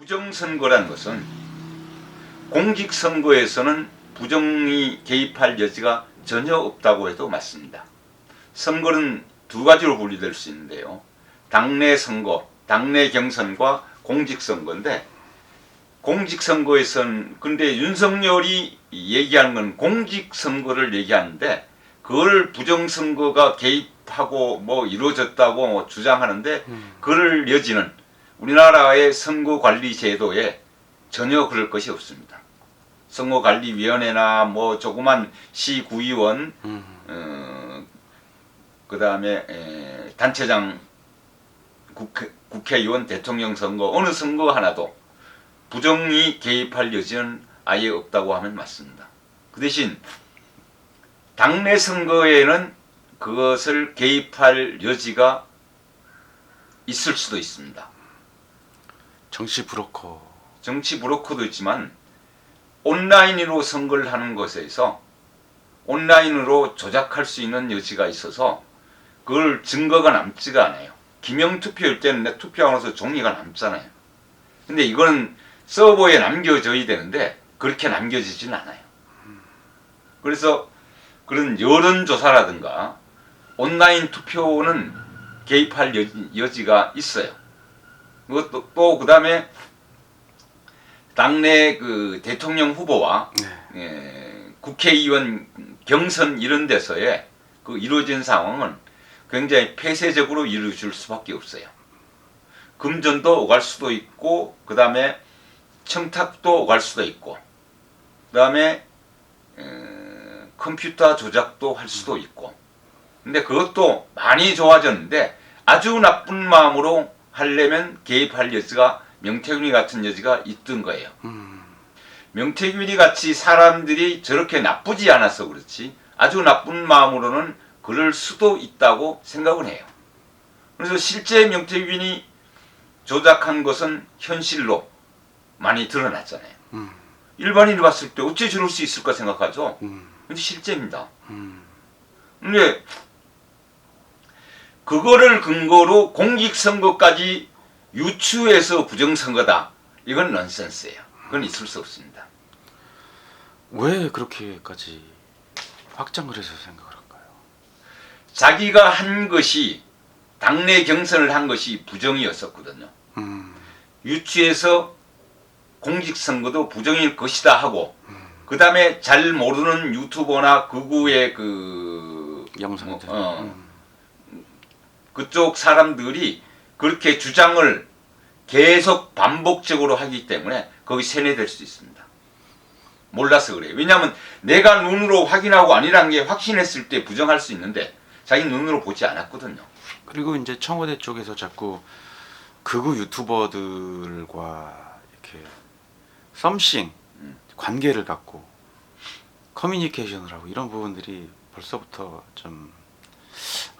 부정선거라는 것은 공직선거에서는 부정이 개입할 여지가 전혀 없다고 해도 맞습니다. 선거는 두 가지로 분리될 수 있는데요. 당내 선거, 당내 경선과 공직선거인데, 공직선거에서는 근데 윤석열이 얘기하는 건 공직선거를 얘기하는데, 그걸 부정선거가 개입하고 뭐 이루어졌다고 주장하는데, 그럴 여지는 우리나라의 선거관리 제도에 전혀 그럴 것이 없습니다. 선거관리위원회나 뭐 조그만 시구의원, 그 다음에 단체장, 국회의원, 대통령 선거, 어느 선거 하나도 부정이 개입할 여지는 아예 없다고 하면 맞습니다. 그 대신 당내 선거에는 그것을 개입할 여지가 있을 수도 있습니다. 정치 브로커. 정치 브로커도 있지만 온라인으로 선거를 하는 것에서 온라인으로 조작할 수 있는 여지가 있어서 그걸 증거가 남지가 않아요. 기명투표일 때는 내 투표하고 나서 종이가 남잖아요. 근데 이거는 서버에 남겨져야 되는데 그렇게 남겨지지는 않아요. 그래서 그런 여론조사라든가 온라인 투표는 개입할 여지가 있어요. 그것도 또 그 다음에 당내 그 대통령 후보와 국회의원 경선 이런 데서의 그 이루어진 상황은 굉장히 폐쇄적으로 이루어질 수밖에 없어요. 금전도 오갈 수도 있고, 그 다음에 청탁도 오갈 수도 있고, 그 다음에 컴퓨터 조작도 할 수도 있고. 근데 그것도 많이 좋아졌는데 아주 나쁜 마음으로 하려면 개입할 여지가 명태균이 같은 여지가 있던 거예요. 명태균이 같이 사람들이 저렇게 나쁘지 않아서 그렇지 아주 나쁜 마음으로는 그럴 수도 있다고 생각을 해요. 그래서 실제 명태균이 조작한 것은 현실로 많이 드러났잖아요. 일반인이 봤을 때 어째 저럴 수 있을까 생각하죠. 근데 실제입니다. 근데 그거를 근거로 공직선거까지 유추해서 부정선거다. 이건 넌센스예요. 그건 있을 수 없습니다. 왜 그렇게까지 확장을 해서 생각을 할까요? 자기가 한 것이 당내 경선을 한 것이 부정이었었거든요. 유추해서 공직선거도 부정일 것이다 하고 그 다음에 잘 모르는 유튜버나 극우의 그 영상들 그쪽 사람들이 그렇게 주장을 계속 반복적으로 하기 때문에 거기 세뇌될 수 있습니다. 몰라서 그래요. 왜냐하면 내가 눈으로 확인하고 아니란 게 확신했을 때 부정할 수 있는데 자기 눈으로 보지 않았거든요. 그리고 이제 청와대 쪽에서 자꾸 극우 유튜버들과 이렇게 썸씽 관계를 갖고 커뮤니케이션을 하고 이런 부분들이 벌써부터 좀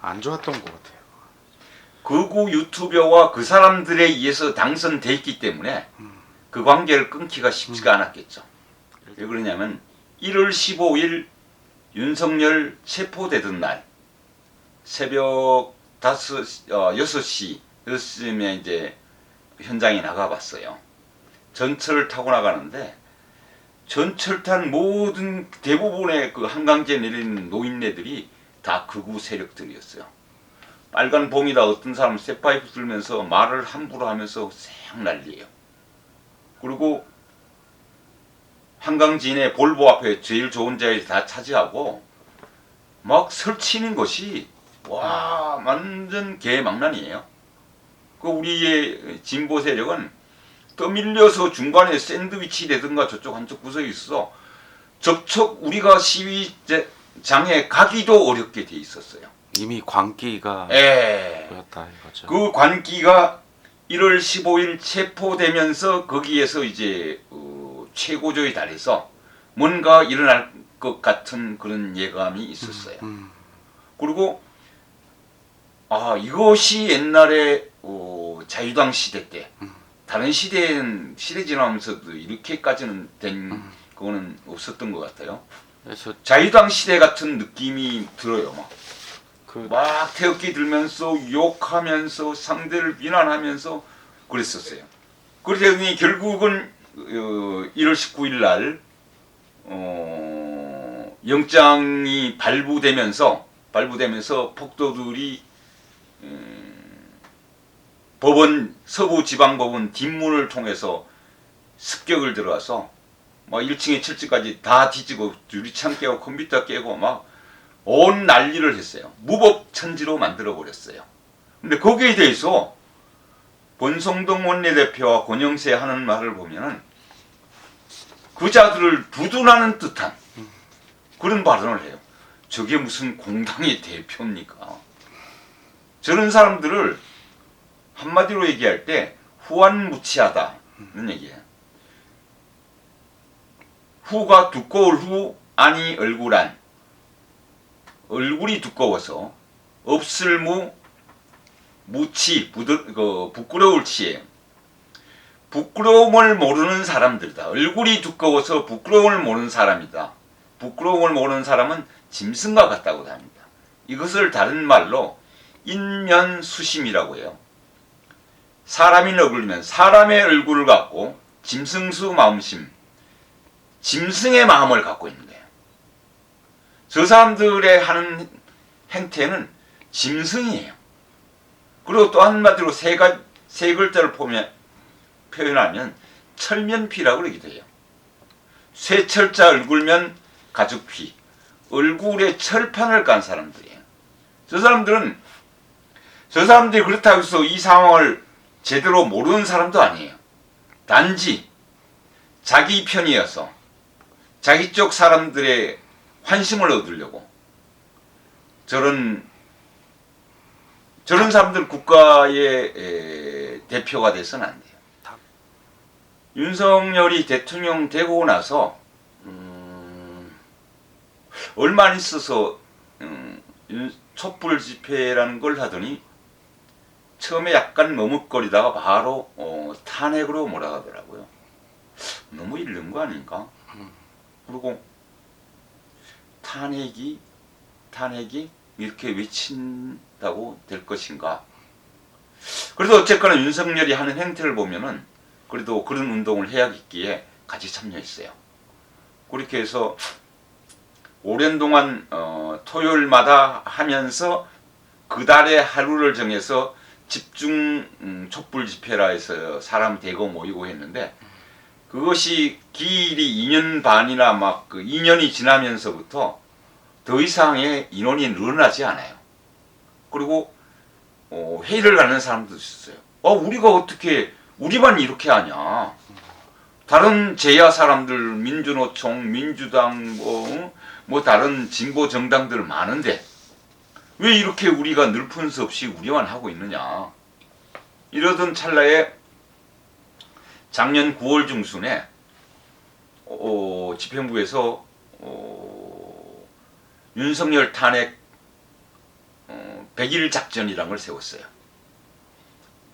안 좋았던 것 같아요. 극우 유튜버와 그 사람들에 의해서 당선됐기 때문에 그 관계를 끊기가 쉽지가 않았겠죠. 왜 그러냐면 1월 15일 윤석열 체포되던 날 새벽 6시쯤에 이제 현장에 나가봤어요. 전철을 타고 나가는데 전철 탄 모든 대부분의 그 한강제 내리는 노인네들이 다 극우 세력들이었어요. 빨간 봉이다 어떤 사람은 쇠파이프 들면서 말을 함부로 하면서 쌩 난리예요. 그리고 한강진의 볼보 앞에 제일 좋은 자리에 다 차지하고 막 설치는 것이 와 완전 개망난이에요. 그 우리의 진보 세력은 떠밀려서 중간에 샌드위치 되든가 저쪽 한쪽 구석에 있어 접촉 우리가 시위장에 가기도 어렵게 돼 있었어요. 이미 광기가 보였다 이거죠. 그 광기가 1월 15일 체포되면서 거기에서 이제 최고조에 달해서 뭔가 일어날 것 같은 그런 예감이 있었어요. 그리고 이것이 옛날에 자유당 시대 때 다른 시대는 시대 지나면서도 이렇게까지는 된 그거는 없었던 것 같아요. 그래서 자유당 시대 같은 느낌이 들어요. 그 막 태극기 들면서 욕하면서 상대를 비난하면서 그랬었어요. 그러더니 결국은 1월 19일 날 영장이 발부되면서 폭도들이 법원 서부지방법원 뒷문을 통해서 습격을 들어와서 막 1층에 7층까지 다 뒤지고 유리창 깨고 컴퓨터 깨고 막 온 난리를 했어요. 무법천지로 만들어 버렸어요. 근데 거기에 대해서 권성동 원내대표와 권영세 하는 말을 보면은 그자들을 두둔하는 듯한 그런 발언을 해요. 저게 무슨 공당의 대표입니까? 저런 사람들을 한마디로 얘기할 때 후안무치하다는 얘기예요. 후가 두꺼울 후, 아니 얼굴안. 얼굴이 두꺼워서 없을 무, 무치, 부끄러울 치예요. 부끄러움을 모르는 사람들이다. 얼굴이 두꺼워서 부끄러움을 모르는 사람이다. 부끄러움을 모르는 사람은 짐승과 같다고 합니다. 이것을 다른 말로 인면수심이라고 해요. 사람이 얼굴이면 사람의 얼굴을 갖고 짐승수 마음심, 짐승의 마음을 갖고 있는 거예요. 저 사람들의 하는 행태는 짐승이에요. 그리고 또 한마디로 세 글자를 표현하면 철면피라고 그러기도 해요. 쇠철자 얼굴면 가죽피, 얼굴에 철판을 깐 사람들이에요. 저 사람들이 그렇다고 해서 이 상황을 제대로 모르는 사람도 아니에요. 단지 자기 편이어서 자기 쪽 사람들의 환심을 얻으려고 저런 사람들 국가의 대표가 돼서는 안 돼요. 윤석열이 대통령 되고 나서 얼마 안 있어서 촛불 집회라는 걸 하더니 처음에 약간 머뭇거리다가 바로 탄핵으로 몰아가더라고요. 너무 이른 거 아닌가? 그리고 탄핵이 이렇게 외친다고 될 것인가? 그래도 어쨌거나 윤석열이 하는 행태를 보면은 그래도 그런 운동을 해야겠기에 같이 참여했어요. 그렇게 해서 오랜 동안 토요일마다 하면서 그 달에 하루를 정해서 집중 촛불 집회라 해서 사람 대거 모이고 했는데 그것이 길이 2년 반이나 막 그 2년이 지나면서부터 더 이상의 인원이 늘어나지 않아요. 그리고 회의를 가는 사람도 있었어요. 우리가 어떻게 우리만 이렇게 하냐? 다른 제야 사람들 민주노총, 민주당 뭐 다른 진보 정당들 많은데 왜 이렇게 우리가 늘픈 수 없이 우리만 하고 있느냐? 이러던 찰나에 작년 9월 중순에 집행부에서 윤석열 탄핵 100일 작전이라는 걸 세웠어요.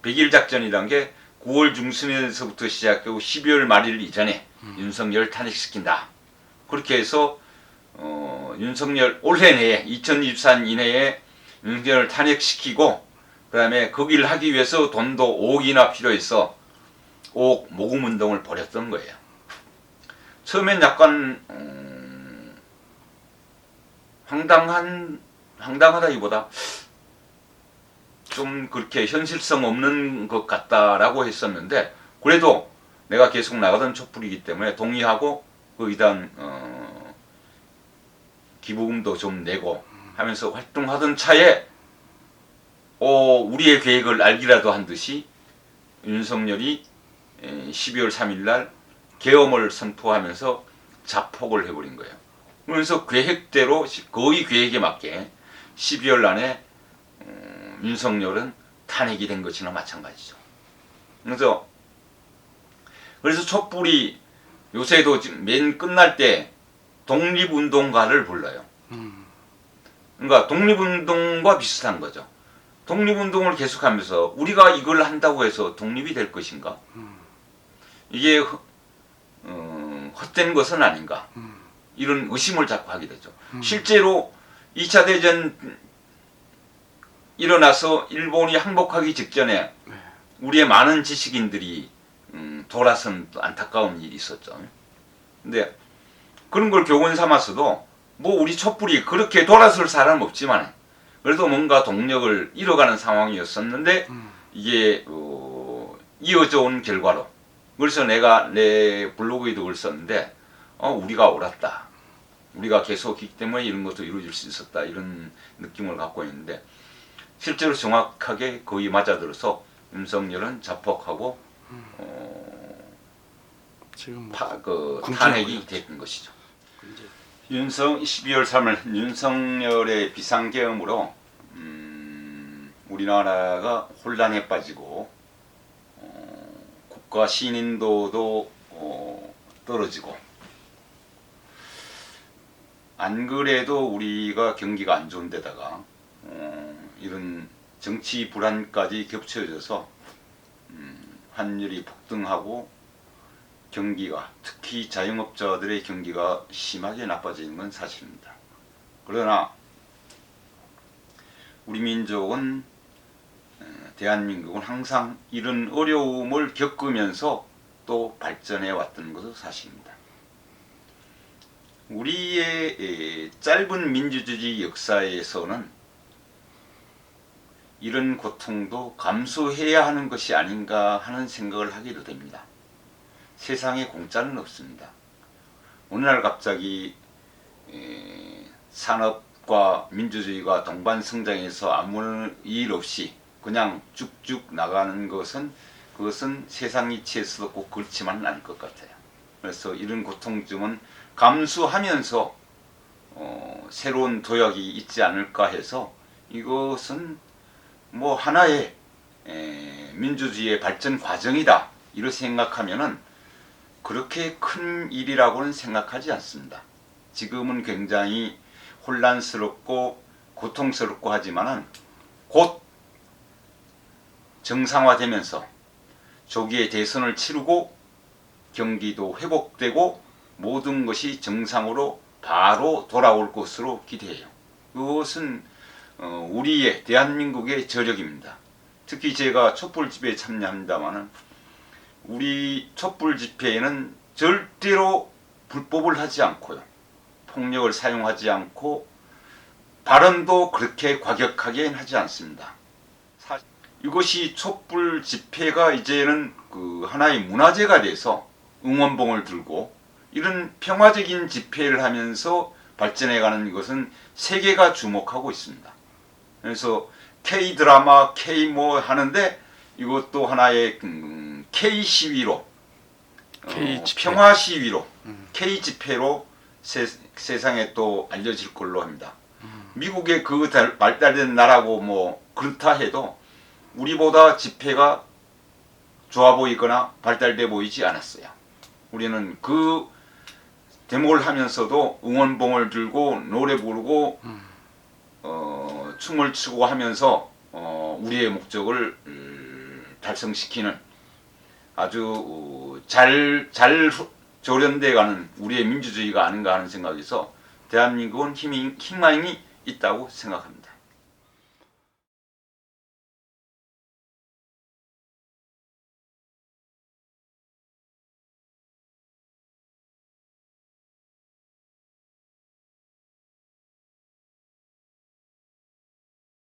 100일 작전이란 게 9월 중순에서부터 시작하고 12월 말일 이전에 윤석열 탄핵시킨다. 그렇게 해서 윤석열 올해 내에 2024년 이내에 윤석열 탄핵시키고 그 다음에 거기를 하기 위해서 돈도 5억이나 필요해서 5억 모금 운동을 벌였던 거예요. 처음엔 약간 황당하다기보다 좀 그렇게 현실성 없는 것 같다라고 했었는데 그래도 내가 계속 나가던 촛불이기 때문에 동의하고 거기다 기부금도 좀 내고 하면서 활동하던 차에 우리의 계획을 알기라도 한 듯이 윤석열이 12월 3일 날 계엄을 선포하면서 자폭을 해버린 거예요. 그래서 계획대로 거의 계획에 맞게 12월 안에 윤석열은 탄핵이 된 것이나 마찬가지죠. 그래서 촛불이 요새도 지금 맨 끝날 때 독립운동가를 불러요. 그러니까 독립운동과 비슷한 거죠. 독립운동을 계속하면서 우리가 이걸 한다고 해서 독립이 될 것인가? 이게 헛된 것은 아닌가? 이런 의심을 자꾸 하게 되죠. 실제로 2차 대전 일어나서 일본이 항복하기 직전에 우리의 많은 지식인들이 돌아선 또 안타까운 일이 있었죠. 근데 그런 걸 교훈 삼아서도 뭐 우리 촛불이 그렇게 돌아설 사람은 없지만 그래도 뭔가 동력을 잃어가는 상황이었었는데 이게 이어져 온 결과로, 그래서 내가 내 블로그에도 글 썼는데 우리가 옳았다, 우리가 계속했기 때문에 이런 것도 이루어질 수 있었다, 이런 느낌을 갖고 있는데 실제로 정확하게 거의 맞아들어서 윤석열은 자폭하고 지금 탄핵이 된 것이죠. 12월 3일 윤석열의 비상계엄으로 우리나라가 혼란에 빠지고 국가 신인도도 떨어지고, 안 그래도 우리가 경기가 안 좋은 데다가 이런 정치 불안까지 겹쳐져서 환율이 폭등하고 경기가, 특히 자영업자들의 경기가 심하게 나빠지는 건 사실입니다. 그러나 우리 민족은, 대한민국은 항상 이런 어려움을 겪으면서 또 발전해 왔던 것도 사실입니다. 우리의 짧은 민주주의 역사에서는 이런 고통도 감수해야 하는 것이 아닌가 하는 생각을 하기도 됩니다. 세상에 공짜는 없습니다. 어느 날 갑자기 산업과 민주주의가 동반성장해서 아무 일 없이 그냥 쭉쭉 나가는 것은, 그것은 세상 이치에서도 꼭 그렇지만은 않을 것 같아요. 그래서 이런 고통쯤은 감수하면서 새로운 도약이 있지 않을까 해서, 이것은 뭐 하나의 민주주의의 발전 과정이다, 이렇게 생각하면은 그렇게 큰 일이라고는 생각하지 않습니다. 지금은 굉장히 혼란스럽고 고통스럽고 하지만은 곧 정상화되면서 조기에 대선을 치르고 경기도 회복되고 모든 것이 정상으로 바로 돌아올 것으로 기대해요. 그것은 우리의, 대한민국의 저력입니다. 특히 제가 촛불 집회에 참여합니다마는 우리 촛불 집회에는 절대로 불법을 하지 않고요, 폭력을 사용하지 않고 발언도 그렇게 과격하게 하지 않습니다. 이것이 촛불 집회가 이제는 하나의 문화재가 돼서 응원봉을 들고 이런 평화적인 집회를 하면서 발전해가는 것은 세계가 주목하고 있습니다. 그래서 K-드라마, K 하는데 이것도 하나의 K-시위로, 평화 시위로, K-집회로 세상에 또 알려질 걸로 합니다. 미국의 그 발달된 나라고 뭐 그렇다 해도 우리보다 집회가 좋아 보이거나 발달돼 보이지 않았어요. 우리는 그 데모를 하면서도 응원봉을 들고 노래 부르고 춤을 추고 하면서 우리의 목적을 달성시키는 아주 잘 조련돼가는 우리의 민주주의가 아닌가 하는 생각에서 대한민국은 희망이 있다고 생각합니다.